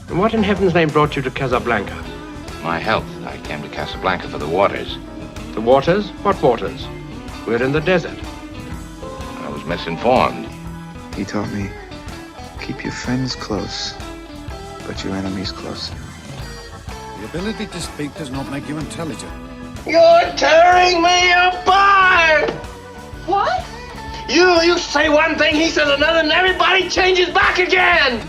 And what in heaven's name brought you to Casablanca? My health. I came to Casablanca for the waters. The waters? What waters? We're in the desert. I was misinformed. He taught me, keep your friends close, but your enemies closer. The ability to speak does not make you intelligent. You're tearing me apart! What? You say one thing, he says another, and everybody changes back again!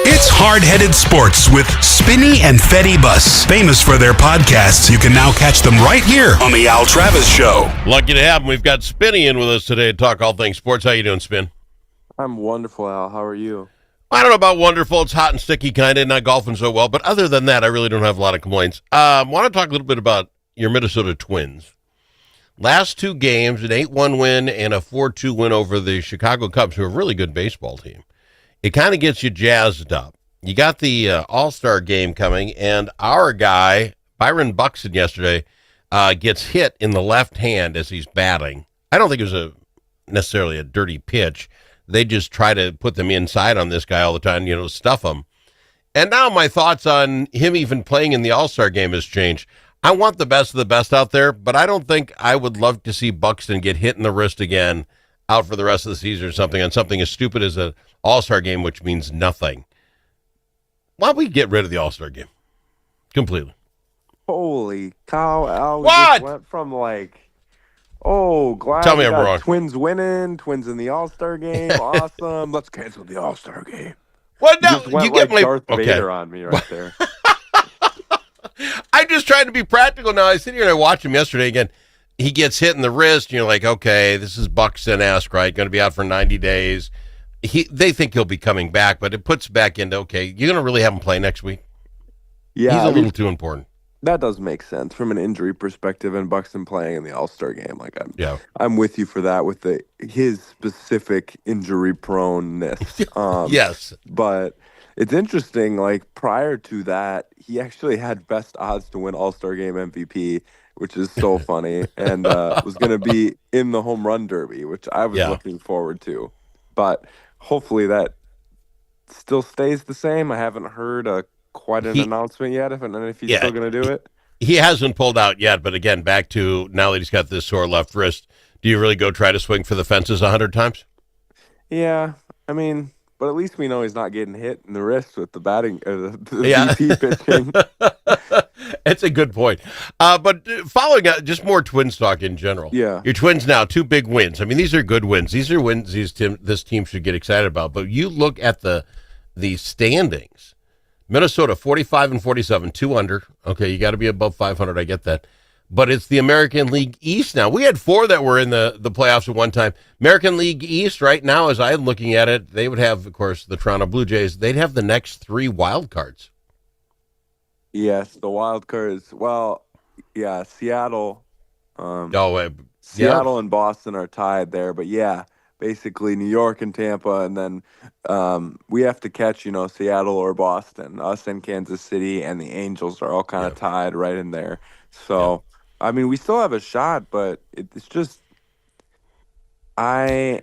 It's Hard-Headed Sports with Spinny and Fetty Bus. Famous for their podcasts, you can now catch them right here on The Al Travis Show. Lucky to have him. We've got Spinny in with us today to talk all things sports. How you doing, Spin? I'm wonderful, Al. How are you? I don't know about wonderful. It's hot and sticky kind of, not golfing so well. But other than that, I really don't have a lot of complaints. Want to talk a little bit about your Minnesota Twins. Last two games, an 8-1 win and a 4-2 win over the Chicago Cubs, who are a really good baseball team. It kind of gets you jazzed up. You got the All-Star game coming, and our guy, Byron Buxton, yesterday gets hit in the left hand as he's batting. I don't think it was necessarily a dirty pitch. They just try to put them inside on this guy all the time, stuff him. And now my thoughts on him even playing in the All-Star game has changed. I want the best of the best out there, but I don't think I would love to see Buxton get hit in the wrist again, out for the rest of the season or something, on something as stupid as an All-Star game, which means nothing. Why don't we get rid of the All-Star game completely? Holy cow, Al. We What? just went from glad Tell me we I'm got wrong. Twins winning, Twins in the All-Star game. Awesome. Let's cancel the All-Star game. What? You No, just went you get like my Darth okay. Vader on me right there. I'm just trying to be practical now. I sit here and I watch him yesterday again. He gets hit in the wrist, and you're like, okay, this is Buxton-esque, right? Going to be out for 90 days. They think he'll be coming back, but it puts back into, okay, you're going to really have him play next week? Yeah, He's a little too important. That does make sense from an injury perspective, and Buxton playing in the All-Star game. I'm with you for that with his specific injury proneness. Yes. But it's interesting, prior to that, he actually had best odds to win All-Star game MVP, which is so funny, and was going to be in the home run derby, which I was looking forward to. But hopefully that still stays the same. I haven't heard quite an announcement yet, if he's still going to do it. He hasn't pulled out yet, but again, back to now that he's got this sore left wrist, do you really go try to swing for the fences 100 times? Yeah, but at least we know he's not getting hit in the wrist with the batting, the VP pitching. It's a good point. But following up, just more Twins talk in general. Yeah. Your Twins now, 2 big wins. These are good wins. These are wins this team should get excited about. But you look at the standings. Minnesota, 45 and 47, 2 under. Okay, you got to be above 500. I get that. But it's the American League East now. We had 4 that were in the playoffs at one time. American League East right now, as I'm looking at it, they would have, of course, the Toronto Blue Jays. They'd have the next 3 wild cards. Yes, the wild cards. Well, yeah, Seattle. Seattle and Boston are tied there, but basically New York and Tampa, and then we have to catch, Seattle or Boston. Us and Kansas City and the Angels are all kind of tied right in there. So, we still have a shot, but it's just I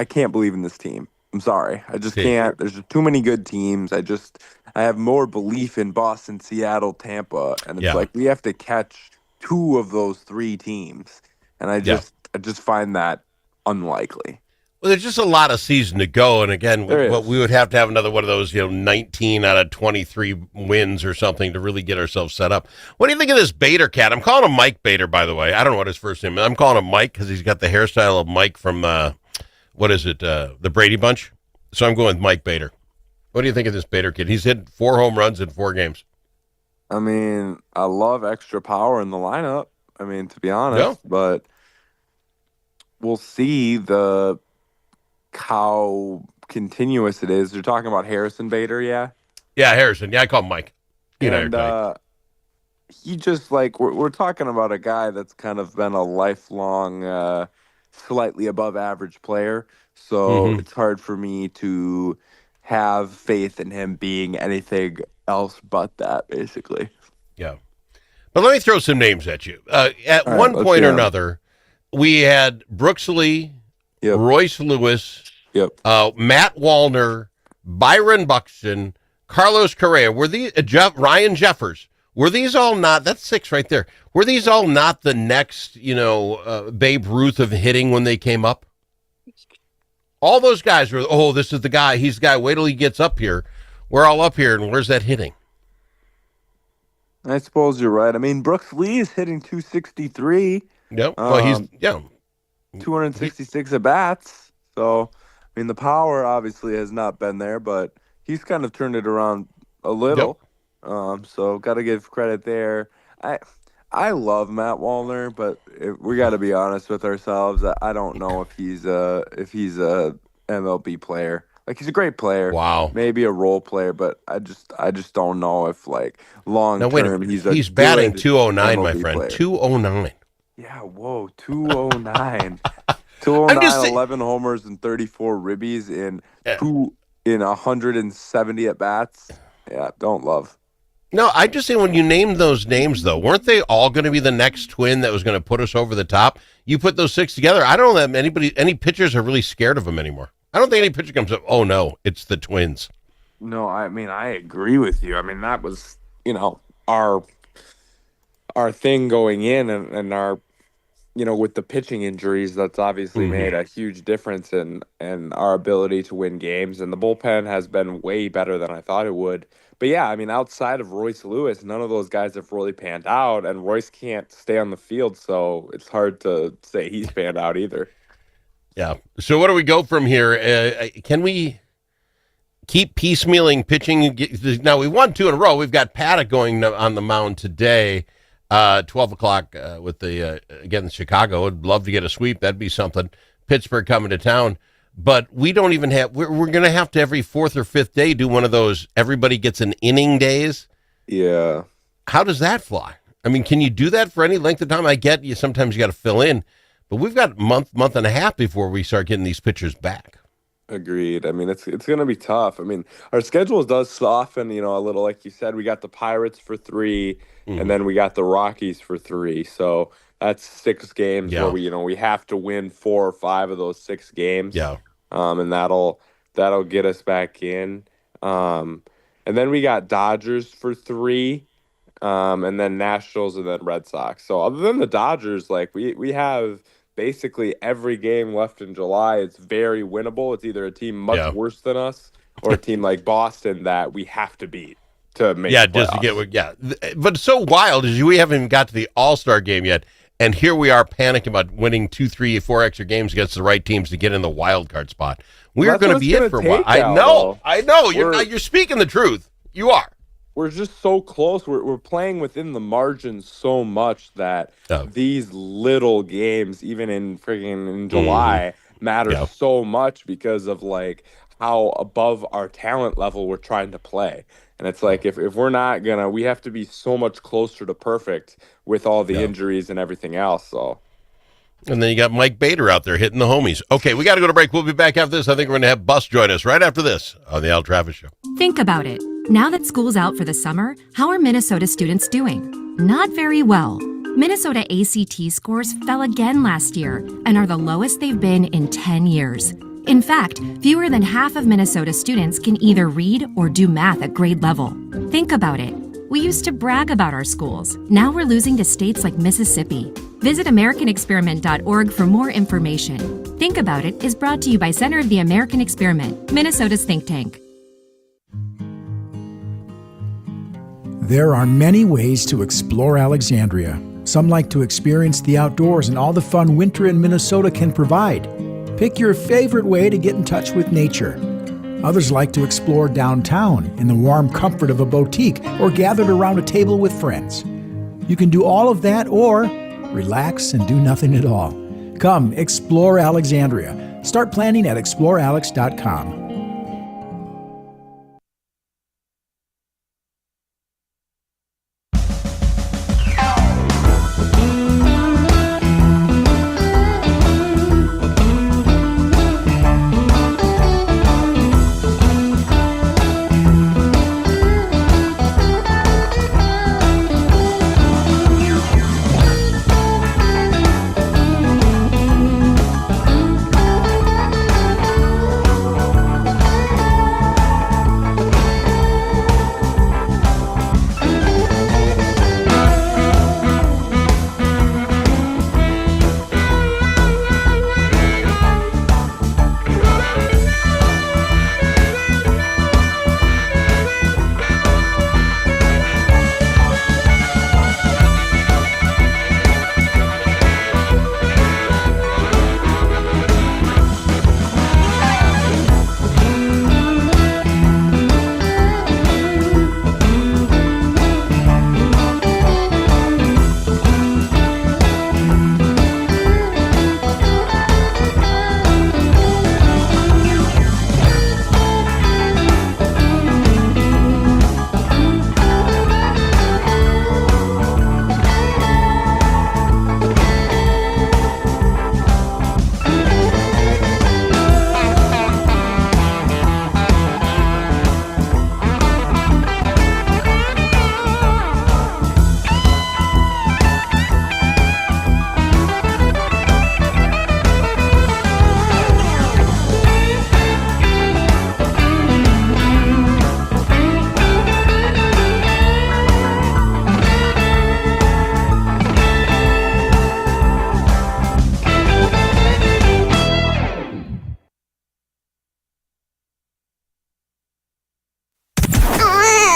can't believe in this team. I'm sorry. I just can't. There's too many good teams. I have more belief in Boston, Seattle, Tampa, and it's we have to catch 2 of those 3 teams, and I just find that unlikely. Well, there's just a lot of season to go, and again, we would have to have another one of those, 19 out of 23 wins or something to really get ourselves set up. What do you think of this Bader cat? I'm calling him Mike Bader, by the way. I don't know what his first name is. I'm calling him Mike because he's got the hairstyle of Mike from, the Brady Bunch. So I'm going with Mike Bader. What do you think of this Bader kid? He's hit 4 home runs in 4 games. I love extra power in the lineup, to be honest, but we'll see how continuous it is. They're talking about Harrison Bader, yeah? Yeah, Harrison. Yeah, I call him Mike. He just we're talking about a guy that's kind of been a lifelong, slightly above average player. So it's hard for me to have faith in him being anything else but that, basically. Yeah. But let me throw some names at you. At one point or another, we had Brooks Lee, Royce Lewis, Matt Wallner, Byron Buxton, Carlos Correa, were these Ryan Jeffers? Were these all not? That's 6 right there. Were these all not the next, Babe Ruth of hitting when they came up? All those guys were. Oh, this is the guy. He's the guy. Wait till he gets up here. We're all up here, and where's that hitting? I suppose you're right. I mean, Brooks Lee is hitting 263. Yep. Well, he's 266 at bats. So, I mean, the power obviously has not been there, but he's kind of turned it around a little. Yep. So got to give credit there. I love Matt Wallner, but we got to be honest with ourselves. I don't know if he's a MLB player. Like, he's a great player. Wow. Maybe a role player, but I just don't know if, like, long term he's batting 209, my friend. Player. 209. Yeah, whoa, 209. 209, 11 homers and 34 ribbies in 170 at bats. Yeah, don't love. No, I just say when you named those names, though, weren't they all going to be the next twin that was going to put us over the top? You put those 6 together. I don't know that any pitchers are really scared of them anymore. I don't think any pitcher comes up, oh, no, it's the Twins. No, I mean, I agree with you. I mean, that was, our thing going in and our, with the pitching injuries, that's obviously made a huge difference in our ability to win games. And the bullpen has been way better than I thought it would. But yeah, I mean, outside of Royce Lewis, none of those guys have really panned out, and Royce can't stay on the field, so it's hard to say he's panned out either. Yeah. So what do we go from here? Can we keep piecemealing pitching? Now, we won 2 in a row. We've got Paddock going on the mound today, 12 o'clock against Chicago. I'd love to get a sweep. That'd be something. Pittsburgh coming to town. But we don't even have, we're going to have to every 4th or 5th day do one of those everybody gets an inning days. Yeah. How does that fly? I mean, can you do that for any length of time? I get you. Sometimes you got to fill in, but we've got month and a half before we start getting these pitchers back. Agreed. I mean, it's going to be tough. I mean, our schedule does soften, a little, like you said. We got the Pirates for 3, and then we got the Rockies for 3. So that's 6 games where we have to win 4 or 5 of those 6 games. Yeah. And that'll get us back in. And then we got Dodgers for 3, and then Nationals and then Red Sox. So other than the Dodgers, like we have basically every game left in July. It's very winnable. It's either a team much worse than us or a team like Boston that we have to beat to make the playoffs. Just to get But it's so wild is we haven't even got to the All-Star game yet. And here we are panicking about winning 2, 3, 4 extra games against the right teams to get in the wild card spot. We're going to be in for a while. I know. You're speaking the truth. You are. We're just so close. We're playing within the margins so much that these little games, even in July, matter so much because of like how above our talent level we're trying to play. And it's like if we're not gonna, we have to be so much closer to perfect with all the injuries and everything else. So. And then you got Mike Bader out there hitting the homies. Okay, we got to go to break. We'll be back after this. I think we're going to have Bus join us right after this on the Al Travis Show. Think about it. Now that school's out for the summer, how are Minnesota students doing? Not very well. Minnesota ACT scores fell again last year and are the lowest they've been in 10 years. In fact, fewer than half of Minnesota students can either read or do math at grade level. Think about it. We used to brag about our schools. Now we're losing to states like Mississippi. Visit AmericanExperiment.org for more information. Think About It is brought to you by Center of the American Experiment, Minnesota's think tank. There are many ways to explore Alexandria. Some like to experience the outdoors and all the fun winter in Minnesota can provide. Pick your favorite way to get in touch with nature. Others like to explore downtown in the warm comfort of a boutique or gathered around a table with friends. You can do all of that or relax and do nothing at all. Come explore Alexandria. Start planning at explorealex.com.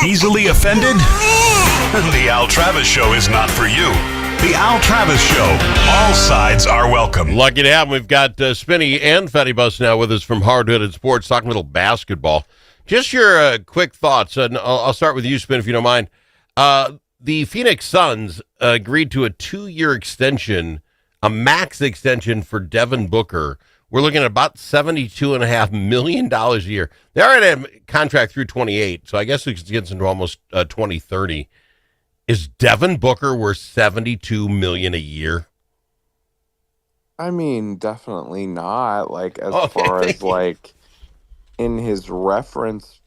Easily offended? The Al Travis Show is not for you. The Al Travis Show. All sides are welcome. Lucky to have him. We've got Spinny and Fetty Bus now with us from Hard-Headed Sports, talking a little basketball. Just your quick thoughts, and I'll start with you, Spin, if you don't mind. The Phoenix Suns agreed to a 2-year extension, a max extension for Devin Booker. We're looking at about $72.5 million a year. They already have a contract through 28, so I guess it gets into almost 2030. Is Devin Booker worth $72 million a year? I mean, definitely not. Like, as Okay, far thank as, you. like, in his reference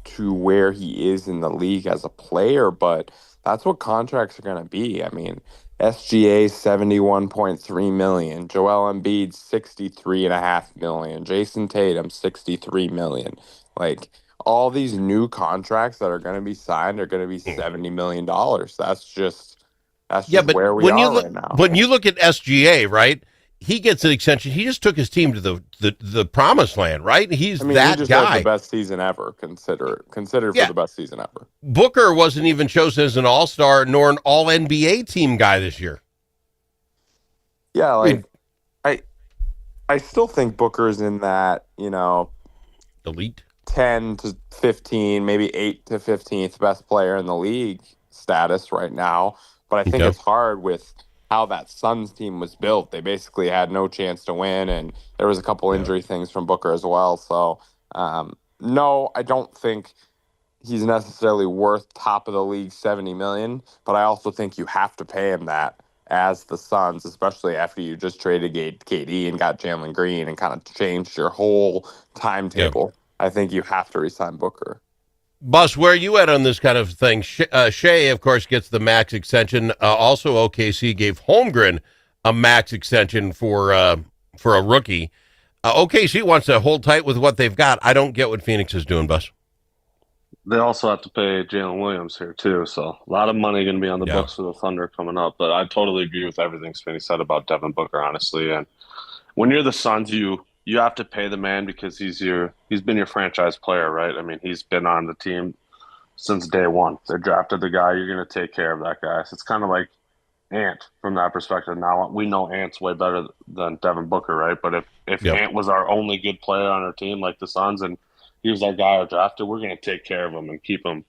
to where he is in the league as a player, but that's what contracts are going to be. I mean, SGA 71.3 million, Joel Embiid 63.5 million, Jason Tatum 63 million. Like, all these new contracts that are going to be signed are going to be $70 million. That's just But where we when you are look right now. when you look at SGA, right? He gets an extension. He just took his team to the promised land, right? He's I mean, he that just had guy. the best season ever. Considered for Yeah. the best season ever. Booker wasn't even chosen as an All-Star nor an All-NBA team guy this year. Yeah, I mean, like I still think Booker's in that, elite. 10 to 15, maybe 8 to 15th best player in the league status right now. But I think Okay. it's hard with how that Suns team was built. They basically had no chance to win, and there was a couple injury things from Booker as well. So, no, I don't think he's necessarily worth top of the league $70 million, but I also think you have to pay him that as the Suns, especially after you just traded KD and got Jalen Green and kind of changed your whole timetable. I think you have to re-sign Booker. Bus, where are you at on this kind of thing? Shea, of course, gets the max extension. Also, OKC gave Holmgren a max extension for a rookie. OKC wants to hold tight with what they've got. I don't get what Phoenix is doing, Bus. They also have to pay Jalen Williams here, too. So a lot of money going to be on the books for the Thunder coming up. But I totally agree with everything Spinny said about Devin Booker, honestly. And when you're the Suns, you have to pay the man because he's been your franchise player, right? I mean, he's been on the team since day one. They drafted the guy. You're going to take care of that guy. So it's kind of like Ant from that perspective. Now, we know Ant's way better than Devin Booker, right? But if Ant was our only good player on our team, like the Suns, and he was our guy I drafted, we're going to take care of him and keep him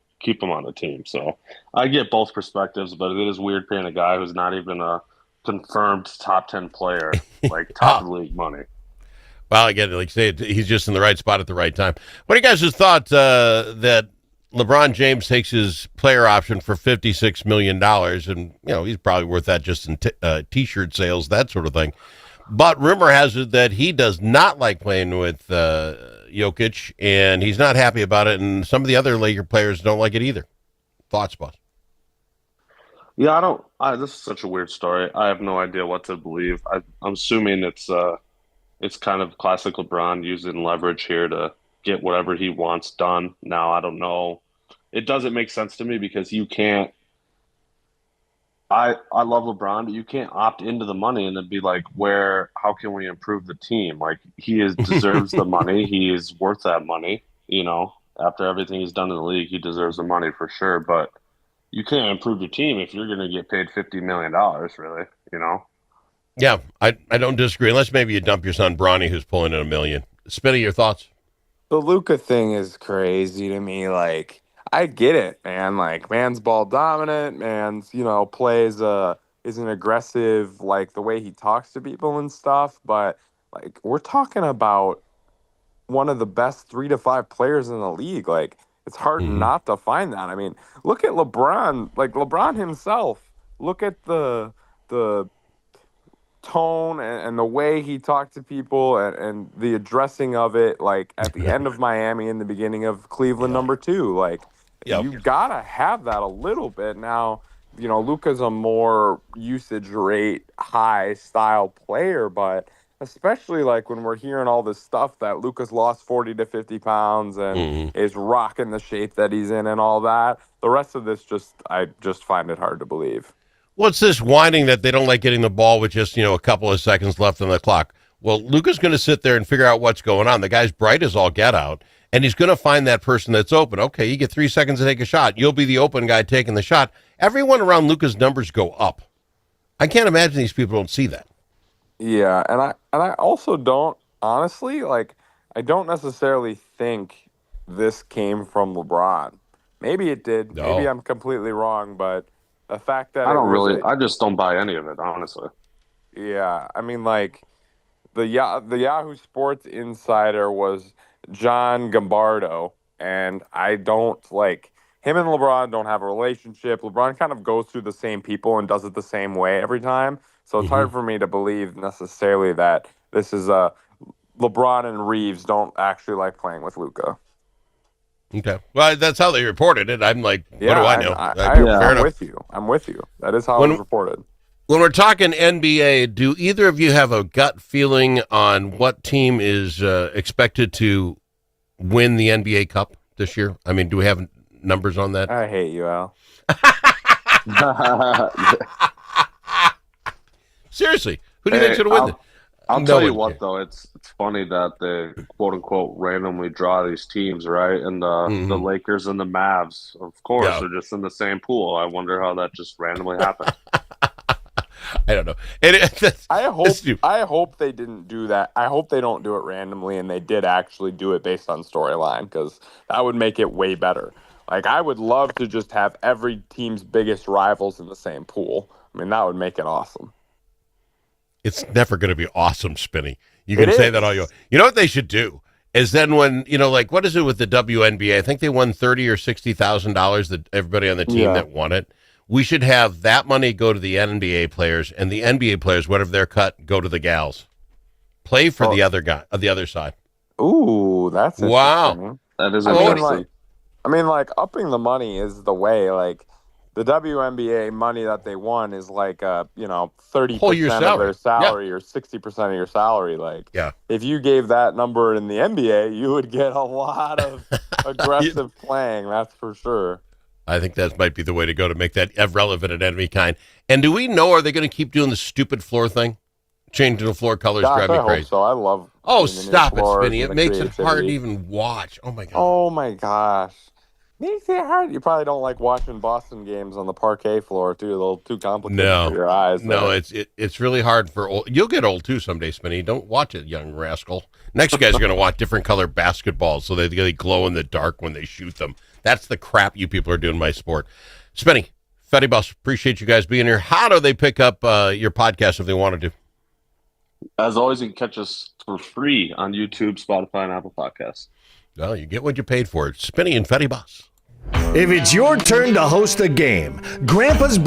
on the team. So I get both perspectives, but it is weird paying a guy who's not even a confirmed top 10 player, like top of the league money. Well, again, like you say, he's just in the right spot at the right time. What do you guys' thought that LeBron James takes his player option for $56 million, and he's probably worth that just in T-shirt sales, that sort of thing. But rumor has it that he does not like playing with Jokic, and he's not happy about it, and some of the other Laker players don't like it either. Thoughts, boss? Yeah, I don't. This is such a weird story. I have no idea what to believe. I'm assuming it's kind of classic LeBron using leverage here to get whatever he wants done. Now, I don't know. It doesn't make sense to me because you can't. I love LeBron, but you can't opt into the money and then be like, how can we improve the team? Like, deserves the money. He is worth that money. After everything he's done in the league, he deserves the money for sure. But you can't improve your team if you're going to get paid $50 million, really, Yeah, I don't disagree, unless maybe you dump your son Bronny, who's pulling in $1 million. Spinny, your thoughts? The Luka thing is crazy to me. Like, I get it, man. Like, man's ball dominant, man's, plays is an aggressive, like the way he talks to people and stuff. But like, we're talking about one of the best 3 to 5 players in the league. Like, it's hard not to find that. I mean, look at LeBron, like LeBron himself. Look at the tone and the way he talked to people and the addressing of it, like at the end of Miami and the beginning of Cleveland #2. Like, you gotta have that a little bit. Now, Luka's a more usage rate high style player, but especially like when we're hearing all this stuff that Luka's lost 40 to 50 pounds and is rocking the shape that he's in and all that, the rest of this I just find it hard to believe. What's this whining that they don't like getting the ball with just, a couple of seconds left on the clock? Well, Luka's going to sit there and figure out what's going on. The guy's bright as all get out, and he's going to find that person that's open. Okay, you get 3 seconds to take a shot. You'll be the open guy taking the shot. Everyone around Luka's numbers go up. I can't imagine these people don't see that. Yeah, and I also don't honestly I don't necessarily think this came from LeBron. Maybe it did. No. Maybe I'm completely wrong, but the fact that I just don't buy any of it, honestly. Yeah, I mean, the Yahoo Sports insider was John Gambardo, and I don't him and LeBron don't have a relationship. LeBron kind of goes through the same people and does it the same way every time, so it's hard for me to believe necessarily that this is LeBron and Reeves don't actually like playing with Luka. Okay, well, that's how they reported it. I'm like, what do I know? I'm with you. I'm with you. That is how it was reported. When we're talking NBA, do either of you have a gut feeling on what team is expected to win the NBA Cup this year? I mean, do we have numbers on that? I hate you, Al. Seriously, who do you think's going to win? I'll tell you what, though, it's funny that they quote unquote randomly draw these teams, right? And the Lakers and the Mavs, of course, are just in the same pool. I wonder how that just randomly happened. I don't know. I hope they didn't do that. I hope they don't do it randomly, and they did actually do it based on storyline, because that would make it way better. I would love to just have every team's biggest rivals in the same pool. I mean, that would make it awesome. It's never going to be awesome, Spinny. You can say that all you want. You know what they should do is then when, what is it with the WNBA? I think they won $30,000 or $60,000, that everybody on the team that won it. We should have that money go to the NBA players, and the NBA players, whatever their cut, go to the gals. Play for the other guy, the other side. Ooh, that's wow. That is interesting. Upping the money is the way. The WNBA money that they won is 30% of their salary or 60% of your salary. If you gave that number in the NBA, you would get a lot of aggressive playing. That's for sure. I think that might be the way to go to make that relevant at any kind. And do we know, are they going to keep doing the stupid floor thing? Changing the floor colors drive me crazy. Hope so. I love. Oh, stop it, Spinny. It makes it hard to even watch. Oh, my God. Oh, my gosh. Makes it hard. You probably don't like watching Boston games on the parquet floor, too. A little too complicated for your eyes. No, it's really hard for old. You'll get old, too, someday, Spinny. Don't watch it, young rascal. Next guy's going to want different color basketballs so they glow in the dark when they shoot them. That's the crap you people are doing in my sport. Spinny, Fetty Boss, appreciate you guys being here. How do they pick up your podcast if they wanted to? As always, you can catch us for free on YouTube, Spotify, and Apple Podcasts. Well, you get what you paid for. It's Spinny and Fetty Boss. If it's your turn to host a game, Grandpa's